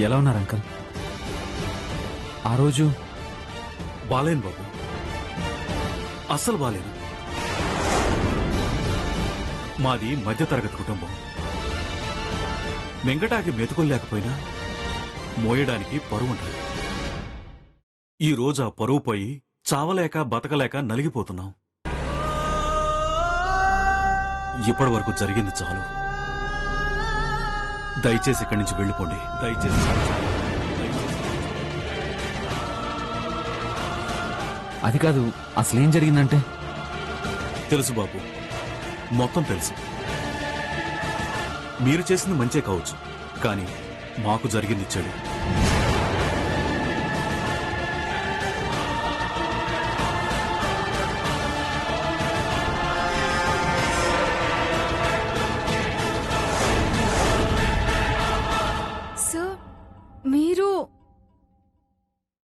ఎలా ఉన్నారు అంకల్? ఆ రోజు బాలేను బాబు, అస్సలు బాలేను. మాది మధ్యతరగతి కుటుంబం. వెంకటాకి మెతుకులేకపోయినా మోయడానికి పరువు ఉంటుంది. ఈ రోజు ఆ పరువు పోయి చావలేక బతకలేక నలిగిపోతున్నాం. ఇప్పటి వరకు జరిగింది చాలు. దయచేసి ఇక్కడి నుంచి వెళ్ళిపోండి. దయచేసి. అది కాదు, అసలేం జరిగిందంటే? తెలుసు బాబు, మొత్తం తెలుసు. మీరు చేసింది మంచే కావచ్చు, కానీ మాకు జరిగింది చెడు. సార్, మీరు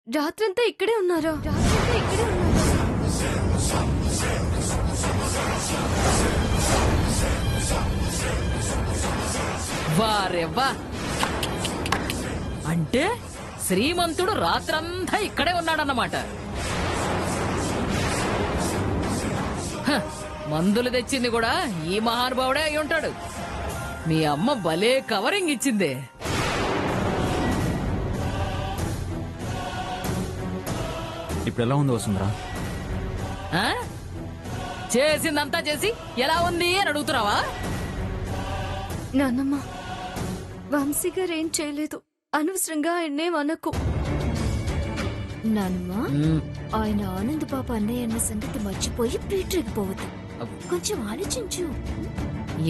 రాత్రంతా ఇక్కడే ఉన్నారా? వారెవ్వా, అంటే శ్రీమంతుడు రాత్రంతా ఇక్కడే ఉన్నాడన్నమాట. మందులు తెచ్చింది కూడా ఈ మహానుభావుడే అయి ఉంటాడు. మీ అమ్మ భలే కవరింగ్ ఇచ్చిందే. ఇప్పుడు ఎలా ఉంది వసుంధరా? ఆ? చేసిందంతా చేసి ఎలా ఉంది అని అడుగుతున్నావా? నాన్నమ్మ, వంశీ గారు ఏం చేయలేదు. అనవసరంగా ఆయన్నేం అనకు. నానమ్మ, ఆయన ఆనంద్ బాబు అన్నయ్య అన్న సంగతి మర్చిపోయి పీటరేగిపోవద్దు. కొంచెం ఆలోచించు.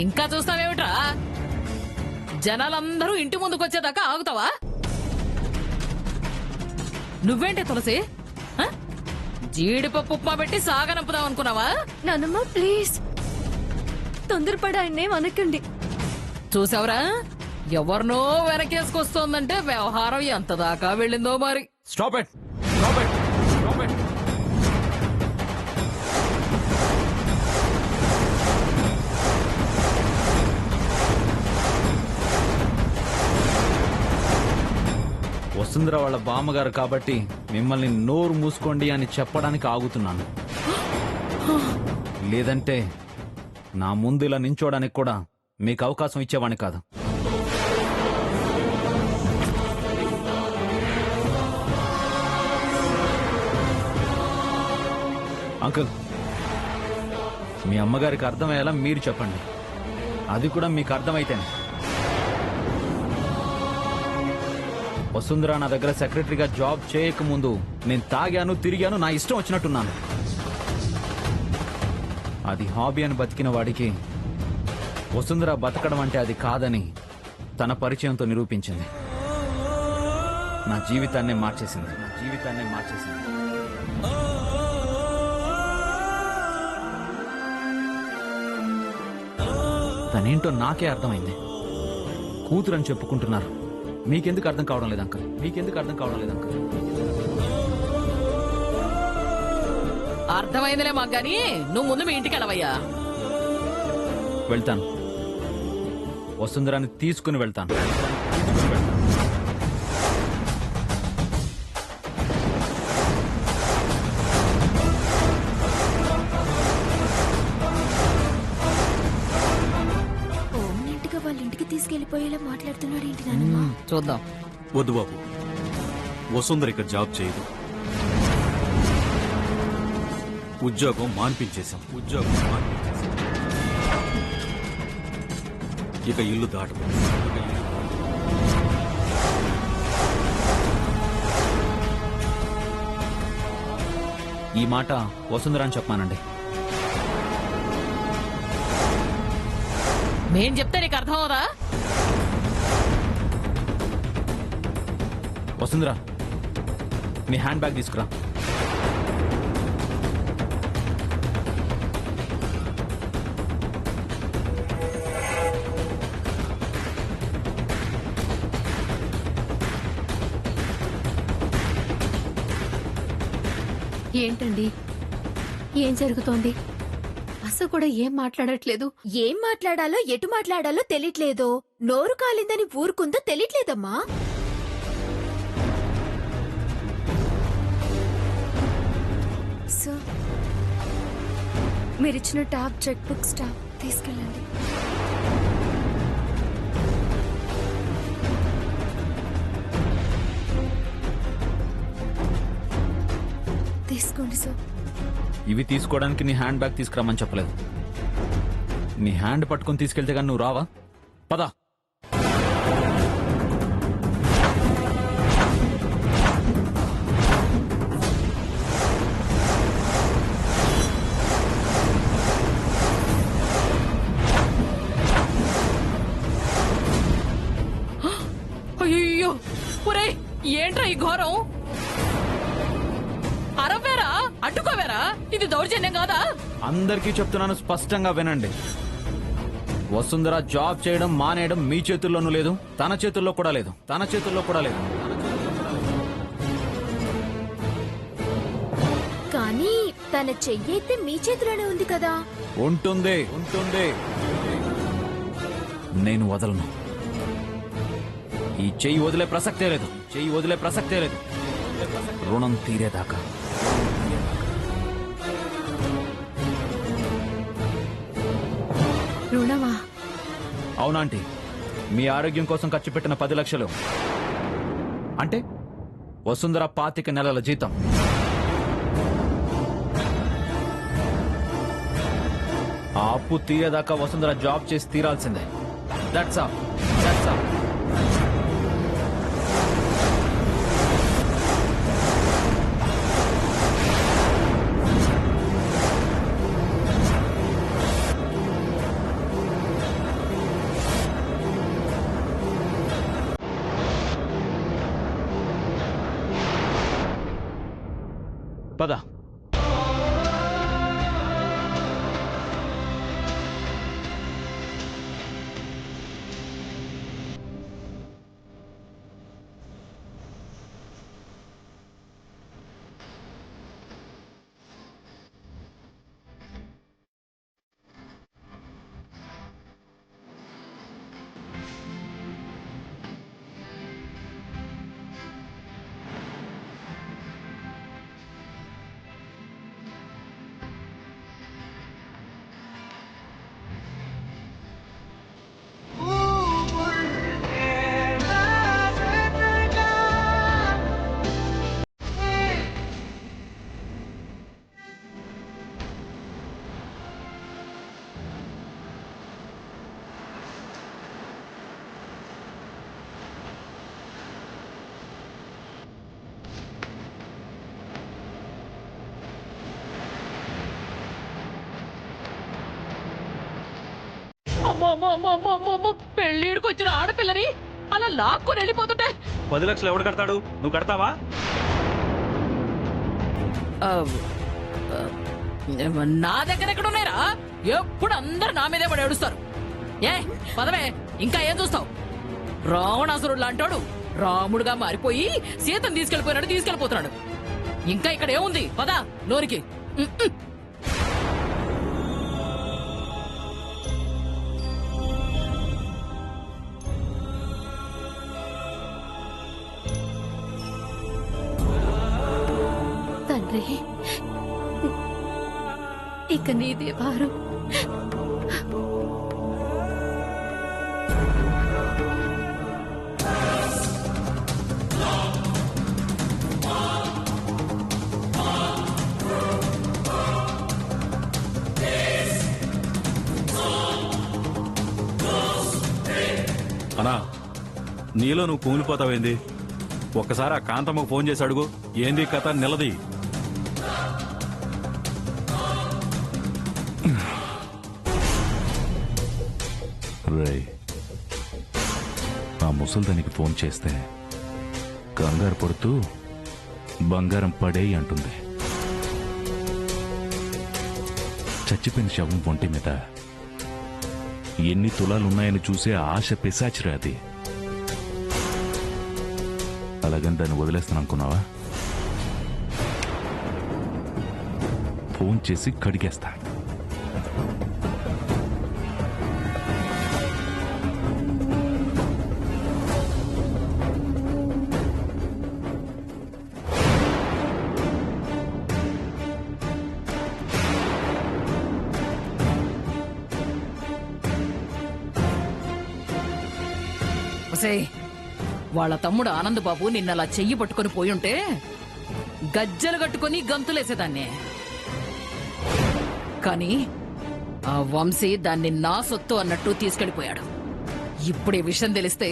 ఇంకా చూస్తావేమిట్రా? జనాలందరూ ఇంటి ముందుకొచ్చేదాకా ఆగుతావా? నువ్వేంటే తులసి, జీడిపప్పు ఉప్మా పెట్టి సాగనంపుదాం అనుకున్నావా? నాన్నమ్మ ప్లీజ్, తొందరపడి ఆయన్నేం అనకండి. చూసావరా, ఎవరినో వెనకేసుకొస్తోందంటే వ్యవహారం ఎంత దాకా వెళ్ళిందో మరి. Stop it, stop it, stop it. Vasundhara వాళ్ళ బామ్మగారు కాబట్టి మిమ్మల్ని నోరు మూసుకోండి అని చెప్పడానికి ఆగుతున్నాను. లేదంటే నా ముందు ఇలా నించోడానికి కూడా మీకు అవకాశం ఇచ్చేవాణ్ణి కాదు. అంకుల్, మీ అమ్మగారికి అర్థమయ్యేలా మీరు చెప్పండి. అది కూడా మీకు అర్థమైతేనే. వసుంధర నా దగ్గర సెక్రటరీగా జాబ్ చేయకముందు నేను తాగాను, తిరిగాను, నా ఇష్టం వచ్చినట్టున్నాను. అది హాబీ అని బతికిన వాడికి వసుంధర బతకడం అంటే అది కాదని తన పరిచయంతో నిరూపించింది. నా జీవితాన్నే మార్చేసింది. తనేంటో నాకే అర్థమైంది. కూతురని చెప్పుకుంటున్నారు. మీకెందుకు అర్థం కావడం లేదు అంకుల్? అర్థమైందిలే మాకు గాని, నువ్వు ముందు మీ ఇంటికి వెళ్ళవయ్యా. వెళ్తాను, వసుంధరాన్ని తీసుకుని వెళ్తాను. పర్మనెంట్గా వాళ్ళ ఇంటికి తీసుకెళ్లిపోయేలా మాట్లాడుతున్నాడు ఏంటి నానమ్మ? చూద్దాం. వద్దు బాబు, వసుంధర ఇక్కడ జాబ్ చేయదు. ఉద్యోగం మాన్పించేశాం. ఇక ఇల్లు దాటదు. ఈ మాట వసుంధర అని చెప్పానండి. మేం చెప్తే నీకు అర్థం అవుదా? వసుంధర, నీ హ్యాండ్ బ్యాగ్ తీసుకురా. ఏంటండి, ఏం జరుగుతోంది? అసలు కూడా ఏం మాట్లాడట్లేదు. ఏం మాట్లాడాలో ఎటు మాట్లాడాలో తెలియట్లేదో, నోరు కాలిందని ఊరుకుందో తెలియట్లేదమ్మా. సార్ మీరిచ్చిన ట్యాబ్ చెక్ బుక్ స్టాప్ తీసుకెళ్ళండి. తీసుకోండి సార్. ఇవి తీసుకోవడానికి నీ హ్యాండ్ బ్యాగ్ తీసుకురామని చెప్పలేదు. నీ హ్యాండ్ పట్టుకుని తీసుకెళ్తే కానీ నువ్వు రావా? పదా. అయ్యో ఒరే, ఏంట్రా ఈ ఘోరం? అరవేరా, అడ్డుకోవేరా, ఇది దౌర్జన్యం కాదా? అందరికీ చెప్తున్నాను, స్పష్టంగా వినండి. వసుంధర జాబ్ చేయడం మానేయడం మీ చేతుల్లోనూ లేదు, తన చేతుల్లో కూడా లేదు. కానీ తన చెయ్యైతే మీ చేతిలోనే ఉంది కదా. ఉంటుంది. నేను వదలను. ఈ చెయ్యి వదిలే ప్రసక్తే లేదు. రుణం తీరేదాకా. రుణమా? అవునాంటీ, మీ ఆరోగ్యం కోసం ఖర్చు పెట్టిన 10 లక్షలు అంటే వసుంధర 25 నెలల జీతం. ఆ అప్పు తీరేదాకా వసుంధర జాబ్ చేసి తీరాల్సిందే. That's all. పద. పెళ్ళిడికి వచ్చిన ఆడపిల్లని అలా లాక్కుని వెళ్ళిపోతుంటే 10 లక్షలు ఎవడు కడతాడు? నువ్వు కడతావా? నా దగ్గర ఎక్కడ ఉన్నాయిరా? ఎప్పుడు అందరు నా మీదే పడి ఏడుస్తారు. ఏ పదవే, ఇంకా ఏం చూస్తావు? రావణాసురుడు లాంటాడు రాముడుగా మారిపోయి సీతను తీసుకెళ్లిపోతున్నాడు. ఇంకా ఇక్కడ ఏముంది? పదా లోనికి. తండ్రి, ఇక నీదే భారం. అనా, నీలో నువ్వు కూలిపోతావేంది? ఒక్కసారి ఆ కాంతమ్మకు ఫోన్ చేసి అడుగు, ఏంది కథ నిలది. రేయ్, ఆ ముసల్దానికి ఫోన్ చేస్తే కంగారు పడుతూ బంగారం పడేయి అంటుంది. చచ్చిపోయిన శవం ఒంటి మీద ఎన్ని తులాలున్నాయని చూసే ఆశ పిశాచిరా అది. అలాగని దాన్ని వదిలేస్తాను అనుకున్నావా? ఫోన్ చేసి కడిగేస్తా. ఒసేయ్, వాళ్ళ తమ్ముడు ఆనంద్ బాబు నిన్నలా చెయ్యి పట్టుకొని పోయుంటే గజ్జలు కట్టుకొని గంతులేసేదాన్నే. కాని ఆ వంశీ దాన్ని నా సొత్తు అన్నట్టు తీసుకెళ్లిపోయాడు. ఇప్పుడే విషయం తెలిస్తే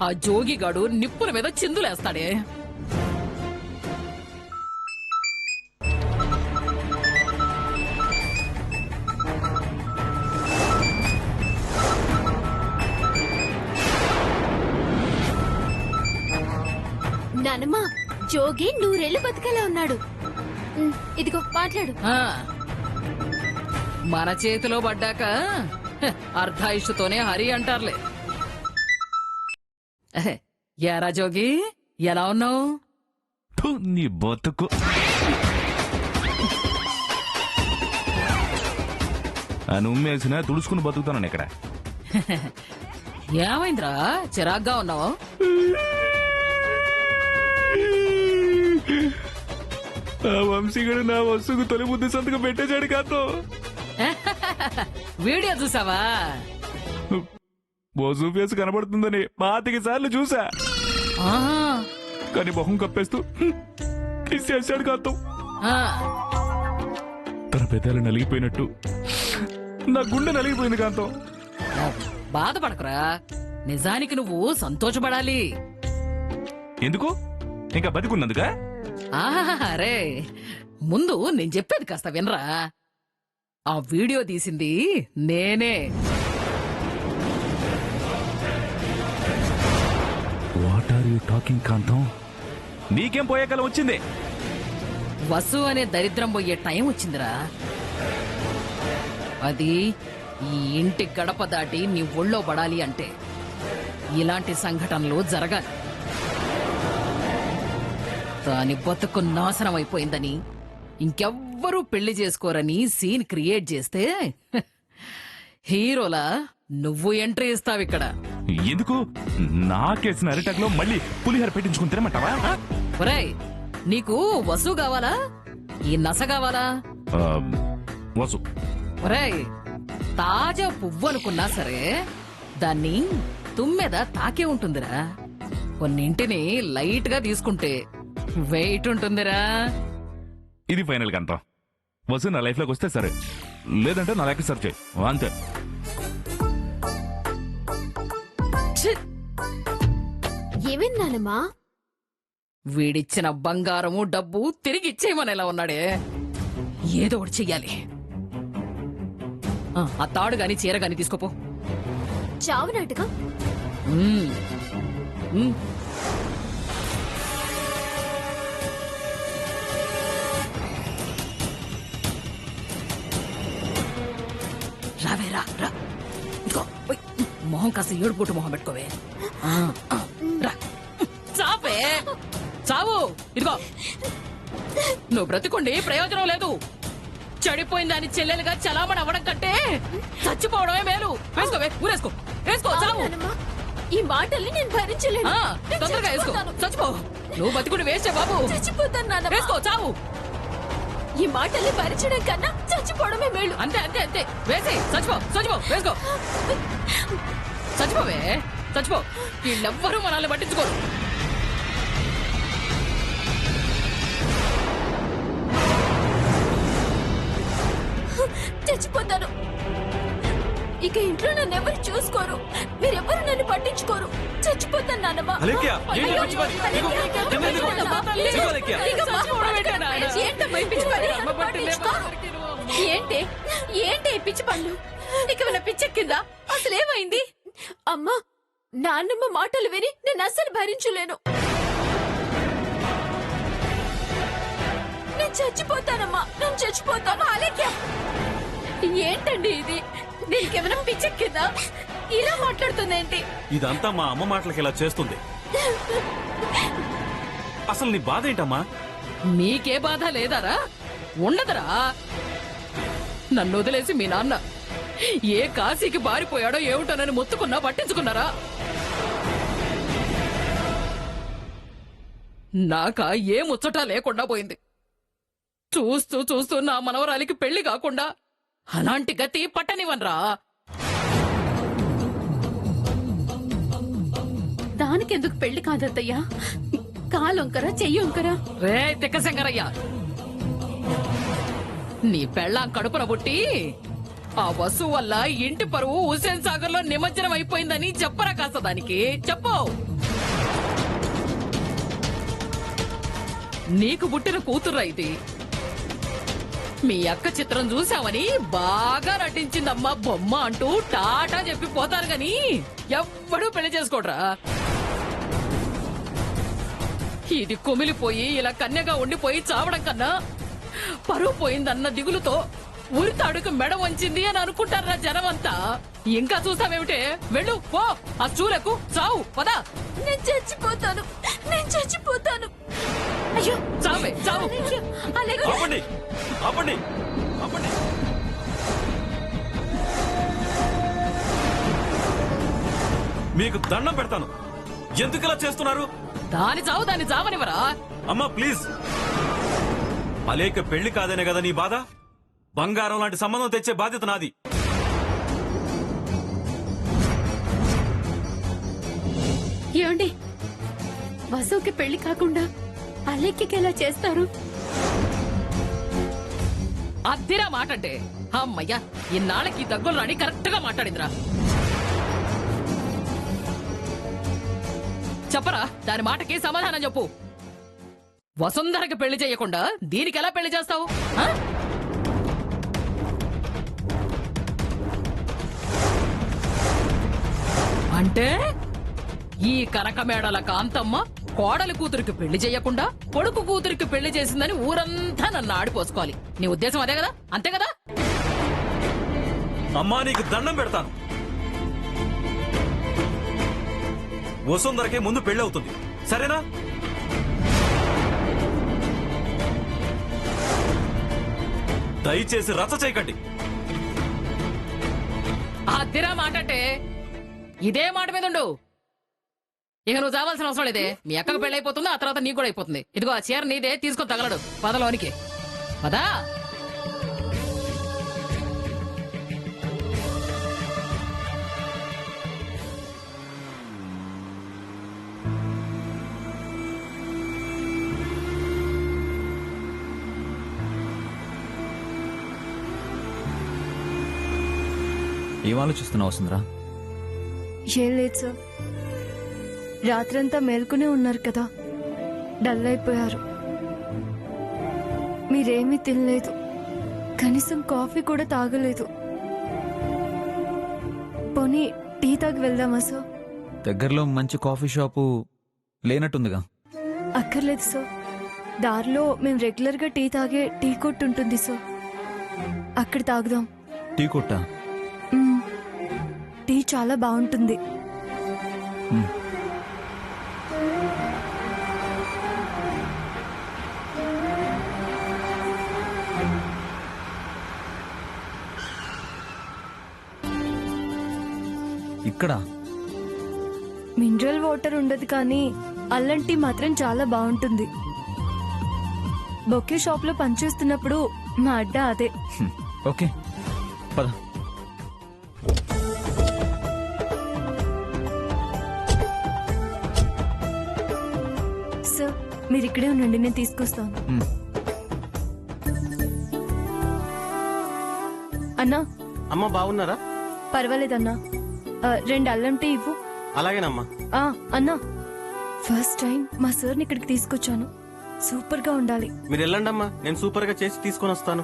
ఆ జోగిగాడు నిప్పుల మీద చిందులేస్తాడే. నానమ్మ, జోగి 100 ఏళ్ళు బతికేలా ఉన్నాడు. ఇదిగో మాట్లాడు. ఆ, మన చేతిలో పడ్డాక అర్ధాయుషుతోనే హరి అంటారులే. యారా జోగి, ఎలా ఉన్నావు? థు, నీ బతుకు. ఉమ్మేసినా తుడుచుకుని బతుకుతాను ఇక్కడ. ఏమైందిరా, చిరాగ్గా ఉన్నావు? ఆ వంశీగడు నా వస్తుకు తొలి బుద్ధి సంతకం పెట్టేశాడు కాదు. వీడియో చూసావా? బోసు ఫేస్ కనబడుతుందని 25 సార్లు చూసా, ఆహా. కానీ మొహం కప్పేస్తూ చేశాడు కాదు. ఆ, తన పెదాలు నలిగిపోయినట్టు నా గుండె నలిగిపోయింది కాంతం. బాధపడకురా, నిజానికి నువ్వు సంతోషపడాలి. ఎందుకు? ఇంకా బతికున్నందుగా? అరే, ముందు నేను చెప్పేది కాస్త వినరా. ఆ వీడియో తీసింది నేనే. వాట్ ఆర్ యూ టాకింగ్ కాంతం? నీకేం పోయే కాలం వచ్చింది? వసు అనే దరిద్రం పోయే టైం వచ్చిందిరా. అది ఈ ఇంటి గడప దాటి నీ ఒళ్ళో పడాలి అంటే ఇలాంటి సంఘటనలు జరగాలి. దాని బతుకు నాశనం అయిపోయిందని, ఇంకెవ్వరూ పెళ్లి చేసుకోరని సీన్ క్రియేట్ చేస్తే హీరోలా నువ్వు ఎంట్రీ ఇస్తావిక్కడ. ఎందుకు? నాకేసిన అరిటాక్ లో మళ్ళీ పులిహోర పెట్టించుకుని తినమంటావా? ఒరేయ్, నీకు వసు కావాలా, ఈ నస కావాలా? వసు. ఒరేయ్, తాజా పువ్వు అనుకున్నా సరే దాన్ని తుమ్మెద తాకే ఉంటుందిరా. కొన్నింటిని లైట్ గా తీసుకుంటే వెయిట్ ఉంటుందిరా. ఇది ఫైనల్ కాంతం. వసు నా లైఫ్ లోకి వస్తే సరే, లేదంటే నా లైఫ్ సర్చ్ చేయి అంతే. ఛీ! ఏమేం నానమ్మా? వీడిచ్చిన బంగారము డబ్బు తిరిగి ఇచ్చేయమనేలా ఉన్నాడే. ఏదో ఒకటి చెయ్యాలి. ఆ తాడు గాని చీర గాని తీసుకోపో. చావునాటకం? ఉమ్. ఉమ్. రావే రా రా. ఇదిగో, ఓయ్, మొహం కాస్త ఏడుపుట్టు మొహం పెట్టుకోవే. రా, చాపే చావు. ఇదిగో, నువ్వు బ్రతికుండి ప్రయోజనం లేదు. చెడిపోయిన దాని చెల్లెలుగా చలామణి అవ్వడం కంటే చచ్చిపోవడమే మేలు. వేసుకోవే, ఊరేసుకో, వేసుకో, చావు. నానమ్మా, ఈ మాటల్ని నేను భరించలేను. నేను తొందరగా వేసుకో, చచ్చిపోతాను. చచ్చిపో. నువ్వు బతికుండి వేస్తే బాబు. చచ్చిపోతాను నానమ్మా. వేసుకో, చావు. ఈ మాటల్ని భరించడం కన్నా చచ్చిపోవడమే మేలు. అంతే అంతే అంతే, వేసి చచ్చిపో, చచ్చిపో, వేసుకో, చచ్చిపోవే, చచ్చిపో. వీళ్ళెవ్వరూ మనల్ని పట్టించుకోరు. చచ్చిపోతాను. ఇక ఇంట్లో నన్ను ఎవరు చూసుకోరు, మీరెవ్వరు నన్ను పట్టించుకోరు. చచ్చిపోతాను నానమ్మా. అలేఖ్య, ఏంటి అయ్యో, పిచ్చి పని? అలేఖ్య, ఇదిగో, కింద ఎందుకు? అలేఖ్య, ఇదిగో, అలేఖ్య. ఇదిగో, చచ్చిపోవడం ఏంటి నాయనా? ఏంటమ్మా ఈ పిచ్చి పని? నన్ను పట్టించుకోరు. ఏంటి ఏంటి ఈ పిచ్చి పనులు? నీకేమైనా పిచ్చెక్కిందా? అసలేమైంది? అమ్మా, నాన్నమ్మ మాటలు విని నేను అస్సలు భరించలేను. నేను చచ్చిపోతానమ్మా, నేను చచ్చిపోతాను. అలేఖ్య, ఏంటండి ఇది? దీనికేమైనా పిచ్చెక్కిందా? ఇలా మాట్లాడుతుందేంటి? ఇదంతా మా అమ్మ మాటలకి ఇలా చేస్తుంది. అసలు నీ బాధ ఏంటమ్మా? మీకే బాధ లేదారా? ఉండదురా. నన్ను వదిలేసి మీ నాన్న ఏ కాశీకి బారిపోయాడో ఏమిటోనని మొత్తుకున్నా పట్టించుకున్నారా? నాక ఏ ముచ్చట లేకుండా పోయింది. చూస్తూ చూస్తూ నా మనవరాలికి పెళ్లి కాకుండా అలాంటి గతి పట్టనివనరా. నీకెందుకు పెళ్లి కాదత్తయ్యా? కాలొంకరా చెయ్యొంకరా? రే తిక్కశంకరయ్య, నీ పెళ్ళాం కడుపున పుట్టి ఆ వసు వల్ల ఇంటి పరువు హుస్సేన్ సాగర్ లో నిమజ్జనం అయిపోయిందని చెప్పరా కాస్త దానికి చెప్పు. నీకు పుట్టిన కూతుర్రా ఇది. మీ అక్క చిత్రం చూసావని బాగా నటించిందమ్మా బొమ్మ అంటూ టాటా చెప్పి పోతారు గాని ఎవ్వడూ పెళ్లి చేసుకోడ్రా. ఇది కుమిలిపోయి ఇలా కన్యగా ఉండిపోయి చావడం కన్నా పరువు పోయిందన్న దిగులుతో ఉరితాడుకు మెడ వంచింది అని అనుకుంటారా జనమంతా. ఇంకా చూస్తావేమిటే, వెళ్ళు పో, ఆ చూలకు చావు పదా. నేను చచ్చిపోతాను, నేను చచ్చిపోతాను. అయ్యో చావే చావు. అలాగే ఆపండి ఆపండి ఆపండి. మీకు దండం పెడతాను, ఎందుకు ఇలా చేస్తున్నారు? దాని చావు దాన్ని చావనివరా. అమ్మా ప్లీజ్, అలేక పెళ్లి కాదనే కదా నీ బాధ? బంగారం లాంటి సంబంధం తెచ్చే బాధ్యత నాది. ఏమండి, వసుకి పెళ్లి కాకుండా అలెక్కి ఎలా చేస్తారు? అద్దిరా మాట అంటే. అమ్మయ్యా, ఇన్నాళ్ళకి దగ్గులు రాని కరెక్ట్ గా మాట్లాడిందిరా. చెప్పరా, దాని మాటకి సమాధానం చెప్పు. వసుంధరకి పెళ్లి చేయకుండా దీనికి ఎలా పెళ్లి చేస్తావు? ఆ? అంటే ఈ కనకమేడల కాంతమ్మ కోడలి కూతురికి పెళ్లి చేయకుండా కొడుకు కూతురికి పెళ్లి చేసిందని ఊరంతా నన్ను ఆడిపోసుకోవాలి. నీ ఉద్దేశం అదే కదా? అంతే కదా? అమ్మా నీకు దండం పెడతాను, వసుంధరకే ముందు పెళ్లి అవుతుంది, సరేనా? దయచేసి రచ్చ చేయకండి. అద్దిరా మాట అంటే ఇదే మాట మీద ఉండు. ఇక నువ్వు చావాల్సిన అవసరం లేదే. మీ అక్కకు పెళ్లి అయిపోతుంది, ఆ తర్వాత నీకు కూడా అయిపోతుంది. ఇదిగో ఆ చీర నీదే, తీసుకొని తగలడు పదలోనికి పదా. ఏం ఆలోచిస్తున్నావు వసుంధరా? ఏం లేదు సార్, రాత్రంతా మేల్కొనే ఉన్నారు కదా, డల్ అయిపోయారు. మీరేమీ తినలేదు, కనీసం కాఫీ కూడా తాగలేదు. పోనీ టీ తాగి వెళ్దామా సార్? దగ్గరలో మంచి కాఫీ షాపు లేనట్టుందిగా. అక్కర్లేదు సార్, దారిలో మేము రెగ్యులర్ గా టీ తాగే టీ కొట్టు ఉంటుంది సార్, అక్కడ తాగుదాం. టీ కొట్టా? మ్మ్. టీ చాలా బాగుంటుంది. ఇక్కడ మినరల్ వాటర్ ఉండదు కానీ అల్లం టీ మాత్రం చాలా బాగుంటుంది. బొకే షాప్ లో పనిచేస్తున్నప్పుడు మా అడ్డా అదే. ఓకే పద. సార్ మీరు ఇక్కడే ఉండండి, నేను తీసుకొస్తాను. అన్నా. అమ్మ బాగున్నారా? పర్వాలేదన్నా, 2 అల్లం టీ ఇవ్వు. అలాగేనమ్మా. అన్నా, ఫస్ట్ టైం మా సార్ని ఇక్కడికి తీసుకొచ్చాను, సూపర్ గా ఉండాలి. మీరు వెళ్ళండి అమ్మా, నేను సూపర్ గా చేసి తీసుకొని వస్తాను.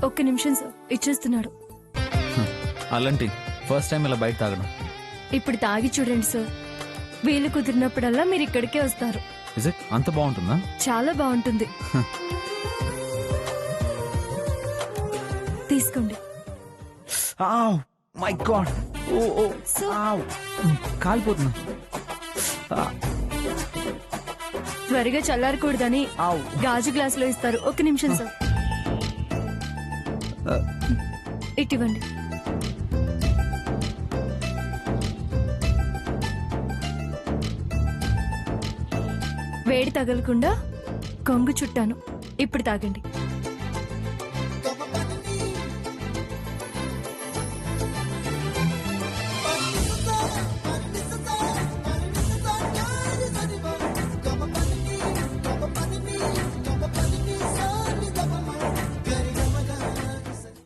ఒక్క నిమిషం సార్, ఇచ్చేస్తున్నాడు. అలాంటి ఫస్ట్ టైం ఇలా బయట తాగడం. ఇప్పుడు తాగి చూడండి సార్, వీలు కుదిరినప్పుడల్లా మీరు ఇక్కడికే వస్తారు. Is it? అంత బాగుంటుందా? చాలా బాగుంటుంది. తీసుకోండి. మై గాడ్, కాలిపోతున్నా. త్వరగా చల్లారకూడదని గాజు గ్లాసులో ఇస్తారు. ఒక్క నిమిషం సార్, ఇటివ్వండి. వేడి తగలకుండా కొంగు చుట్టాను, ఇప్పుడు తాగండి.